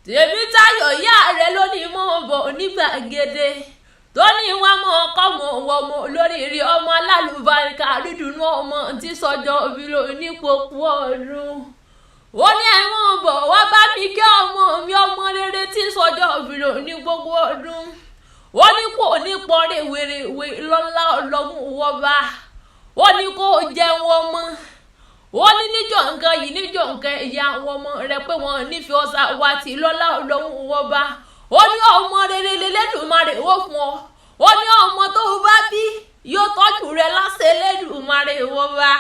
Tèmítáyọ̀ ìyá rẹ̀ ló ní mọ́ bọ̀ nígbàgede tó ní wọn mọ kọ́mọ wọmọ lóríire ọmọ alálùbáríkà rídùnú ọmọ tí sọjọ́ ìbílò nípòkú ọdún. Ó ní ẹ̀wọ̀n bọ̀ wá bá mi kí ọmọ mi ọmọ rere tí sọjọ́ ìbílò ní gbogbo ọdún. Ó ní kò ní pọ́nrẹ́ wèrèwé lọ́lá ọlọ́run wọba. Ó ní kò jẹun ọmọ. Ó ní níjọ́ nǹkan yìí níjọ́ nǹkan ìyá àwọn ọmọ rẹ̀ pé wọ́n nífẹ̀ẹ́ ọ̀sà wa tí lọ́lá ọlọ́run wọba. Ó ní ọmọ rere lẹ́lẹ́dùmarè ó fún ọ. Ó ní ọmọ tó bá bí yóò tọ́jú rẹ̀ láṣẹ lẹ́dùmarè wọba.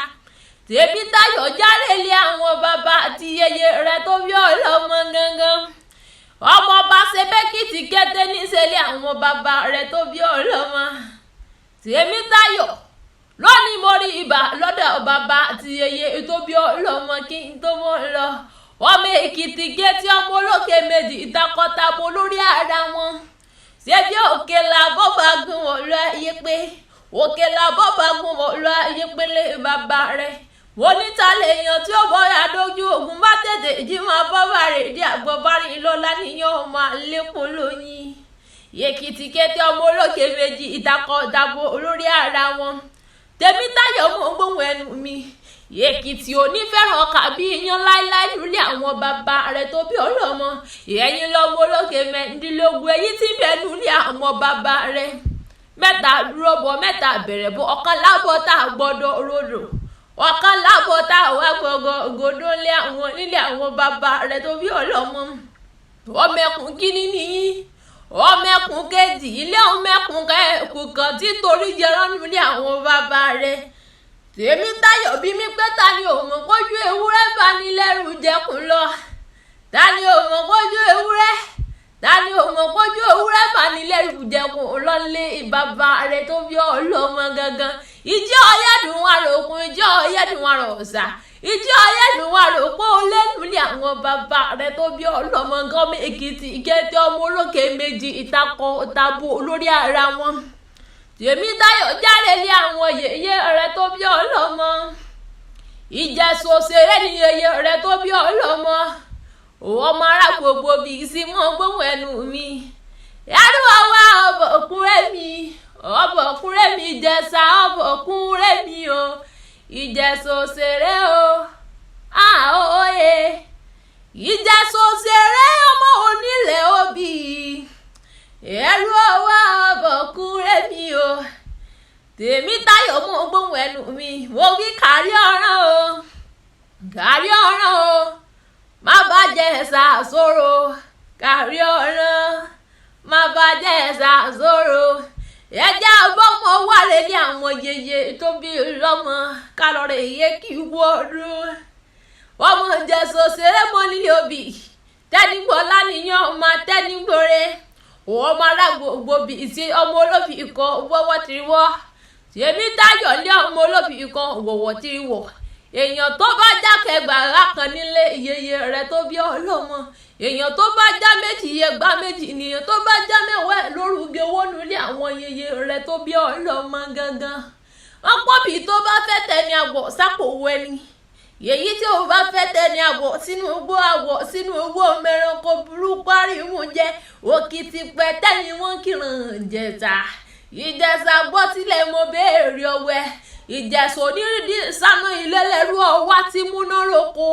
Tèmítáyọ̀ járe lé àwọn bàbá àti yèyé rẹ̀ tó bí ọlọ́mọ gangan. Ọmọ bá ṣe bẹ́kìtì kété níṣẹ́lẹ̀ àwọn bàbá rẹ̀ tó bí ọlọ́mọ. Tèmítáyọ̀ lónìí mo rí ibà lọ́dọ̀ bàbá àti yèyé tó bí ọlọ́mọ kí n tó mọ́ lọ. Ọmọ Èkìtì gétí ọmọ olókè méjì ìtakọ̀tabo lórí ara wọn. Ṣé bí òkè làbọ̀ bá gún wọn lọ ayé pé òkè làbọ̀ bá gún wọn lọ ayé pé lé bàbá rẹ̀. Wọ́n ní ta lèèyàn tí ó bọ́ra dójú ogun bá tètè jí máa bọ́ bàrẹ̀ dí àgbọ̀bárin lọ́la níyàn ọmọ àlékún lóyìn. Èkìtì kété ọmọ olókè méjì ìtakọ̀tabo lórí ara wọn. Tèmítáyọ̀ mọ̀ gbóhùn ẹnu mi. Èkìtì ò ní fẹ́ràn ọkà bí iyán láíláí nílé àwọn bàbá rẹ̀ tó bí ọlọ́mọ. Ẹ̀yin lọ́mọ olókè mẹ́rìndínlógún èyí tí bẹ́ẹ̀ nílé àwọn bàbá rẹ̀. Mẹ́ta dúró bọ̀ mẹ́ta bẹ̀rẹ̀ bọ̀ ọ̀kan lábọ̀ tá a gbọ́dọ̀ rodò. Ọ̀kan lábọ̀ tá a wá gbọ́dọ̀ gòdó nílé àwọn bàbá rẹ̀ tó bí ọlọ́mọ. Ọmọ ẹkùn kíní nìyí. Ọmọ ẹkùn kejì ilé ọmọ ẹkùn kan tí torí jẹrán nílé àwọn bàbá rẹ̀. Tèmítáyọ̀ bí mi pé ta ni ò mọ̀ kójú ewúrẹ́ bá ní lẹ́rù jẹkùn lọ. Ta ni ò mọ̀ kójú ewúrẹ́? Ta ni ò mọ̀ kójú ewúrẹ́ bá ní lẹ́rù jẹkùn lọ́lé bàbá rẹ̀ tó bí ọlọ́mọ gangan. Ìjọ ọyẹ́dùn wà rògùn ìjọ ọyẹ́dùn wà rọ̀ọ̀sà. Ìjọ ọyẹ́dùn wà rògbò lẹ́nulẹ̀ àwọn bàbá rẹ̀ tó bí ọlọ́mọ gọ́mọ Èkìtì kété ọmọ olókè méjì ìtakọ̀tabo lórí ara wọn. Tèmítáyọ̀ járe lé àwọn yèyé rẹ̀ tó bí ọlọ́mọ. Ìjẹ̀ṣà òṣèré ni yèyé rẹ̀ tó bí ọlọ́mọ. Ọmọ ará gbogbo bíi sí mọ́ gbóhùn ẹnu mi. Ẹrú ọwọ́ ọbọ̀kúnrẹ́ mi. Ọbọ̀kúnrẹ́ mi Ìjẹ̀ṣà ọbọ̀kúnrẹ́ mi o. Ìjẹ̀ṣà òṣèré o. Òye. Ìjẹ̀ṣà òṣèré ọmọ onílẹ̀ òbí. Ẹrú ọwọ́ ọbọ̀kúnrẹ́ mi o. Tèmítáyọ̀ mọ̀ gbóhùn ẹnu mi. Mo wí kárí ọ̀ràn o. Kárí ọ̀ràn o. Má bá Ìjẹ̀ṣà sọ̀rọ̀. Kárí ọ̀ràn. Má bá Ìjẹ̀ṣà sọ̀rọ̀. Ẹjẹ́ ọgbọ́mọ wálé ní àwọn yèyé tó bí lọ́mọ kálọ̀rẹ̀ yé kí wọ́ọ́dún. Ọmọ Ìjẹ̀ṣà òṣèré mọ́ nílé òbí. Tẹ́nigbọ́lá nìyàn ọmọ tẹ́nigbòre. Ọmọ alágbogbo bíi sí ọmọ olóbì kan wọ́wọ́ tiriwọ́. Tèmítáyọ̀ lé ọmọ olóbì kan wọ̀wọ̀ tiriwọ̀. Èèyàn tó bá jákè gbàrà kan nílé yèyé rẹ̀ tó bí ọlọ́mọ. Èèyàn tó bá já méjì ẹgbà méjì nìyẹn tó bá já mẹ́wàá lórúkẹ owó nílé àwọn yèyé rẹ̀ tó bí ọlọ́mọ gangan. Wọ́n pọ́bì tó bá fẹ́ tẹni àgbọ̀ sápò wẹni. Èyí tí o bá fẹ́ tẹni àwọ̀ sínú igbó àwọ̀ sínú owó mẹ́ranko burúkú àríwú jẹ́ òkìtì pẹ̀tẹ́ ni wọ́n kìràn Ìjẹ̀ṣà. Ìjẹ̀ṣà gbọ́ tilẹ̀ mo béèrè ọwẹ́. Ìjẹ̀ṣà onídìí sánú ilé lẹ́rú ọwá tí múná roko.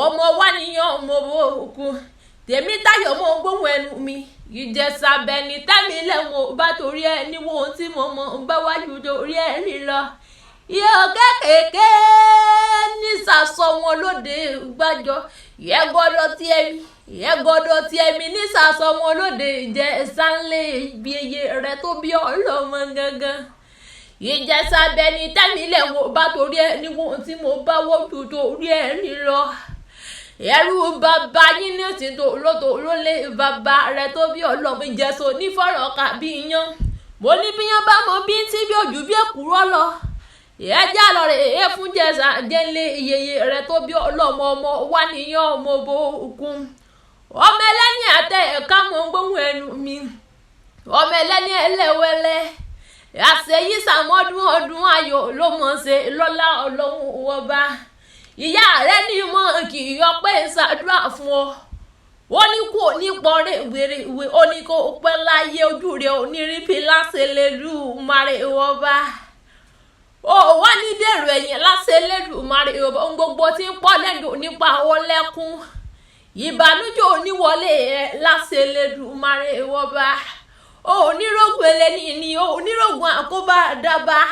Ọmọ wa níyàn ọmọ òkú. Tèmítáyọ̀ mọ̀ gbóhùn ẹnu mi. Ìjẹ̀ṣà bẹ̀ni tẹ́mi lẹ́wọ̀n bá torí ẹ níwọ̀n ohun tí mo mọ̀ bá wájú torí ẹ rí lọ. Ìyá kékèké ní sàsọ wọn lóde gbàjọ. Ìyẹn gbọ́dọ̀ ti ẹ̀mí ní sàsọ wọn lóde Ìjẹ̀ṣà ńlẹ̀ ibi eye rẹ̀ tó bí ọlọ́mọ gangan. Ìjẹ̀ṣà bẹ̀ni tẹ́mi lẹ́wọ̀n bá torí ẹ níwọ̀n ohun tí mo bá wájú torí ẹ rí lọ. Ẹrú bàbá yín ní òtítọ́ olóto olólè bàbá rẹ̀ tó bí ọlọ́mọ Ìjẹ̀ṣà onífọ̀rọ̀ kà bí iyán. Mo ní bí yán bá mọ bí tí bí ojú bí èkúrọ́ lọ. Ẹjẹ́ àlọ́rẹ̀ èé fún Ìjẹ̀ṣà jẹ́lé yèyé rẹ̀ tó bí ọlọ́mọ ọmọ wá níyàn ọmọ òkun. Ọmọ ẹlẹ́ni àtẹ ẹ̀ka mọ̀ gbóhùn ẹnu mi. Ọmọ ẹlẹ́ni ẹlẹ́wẹ́lẹ́. Àṣeyí sàmọ́dún ọdún ayọ̀ ló mọ̀ ṣe lọ́lá ọlọ́run wọba. Ìyá rẹ̀ ní mọ̀ kì í yọ pé ṣàdúrà fún ọ. ó ní kò ní pọ́nrẹ́ wèrèwé ó ní kó pẹ́ láyé ojú rẹ̀ ò ní rí fi láṣẹ lẹ́dùmarè ọba ó wá ní dèrò ẹ̀yìn láṣẹ lẹ́dùmarè ọba ohun gbogbo tí ń pọ̀ lẹ́dùn nípa owó lẹ́kún ìbànújẹ́ oníwọlé ẹ̀ láṣẹ lẹ́dùmarè ọba ó onírògùn ẹlẹ́ni ni ó onírògùn àkóbá dábàá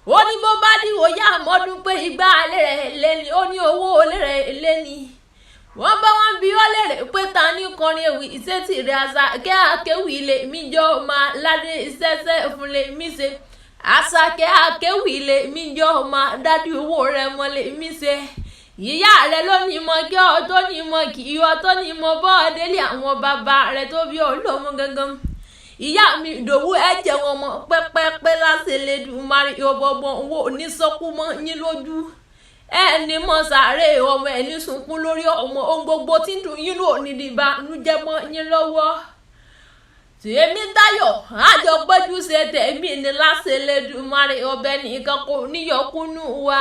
ó ní bó bá dìwò yá àmọ́dún pé igbá alẹ́ rẹ̀ lẹ́ni ó ní owó olè rẹ̀ lẹ́ni wọ́n bá wọn bí ó lè rè pé ta ní kọrin ewì ìṣètì rẹ̀ Àṣàkẹ́ Akéwì lè mí jọ máa ládé ìṣẹ́ṣẹ́ fún lè mí ṣe Àṣàkẹ́ Akéwì lè mí jọ máa dádì owó rẹ̀ mọ́ lè mí ṣe ìyá rẹ̀ ló ní mọ kí ọ tó ní mọ kì í ọ tó ní mọ bọ́ délé àwọn bàbá rẹ̀ tó bí olómọ gangan ìyá mi Ìdòwú ẹ̀jẹ̀ wọn mọ pẹ́pẹ́pẹ́ láṣẹ lẹ́dùmarè ọbọ̀bọ̀n owó oníṣọ́kú mọ́ yín lójú ẹni mọ sàárè ọmọ ẹni sunkún lórí ọmọ ohun gbogbo tí ń dùn yín lò ní ìdìbà nújẹ mọ́ yín lọ́wọ́ Tèmítáyọ̀ àjọpẹ́jú ṣe tẹ̀mí ní láṣẹ lẹ́dùmarè ọbẹ̀ nìkan kò níyọkúnú wa.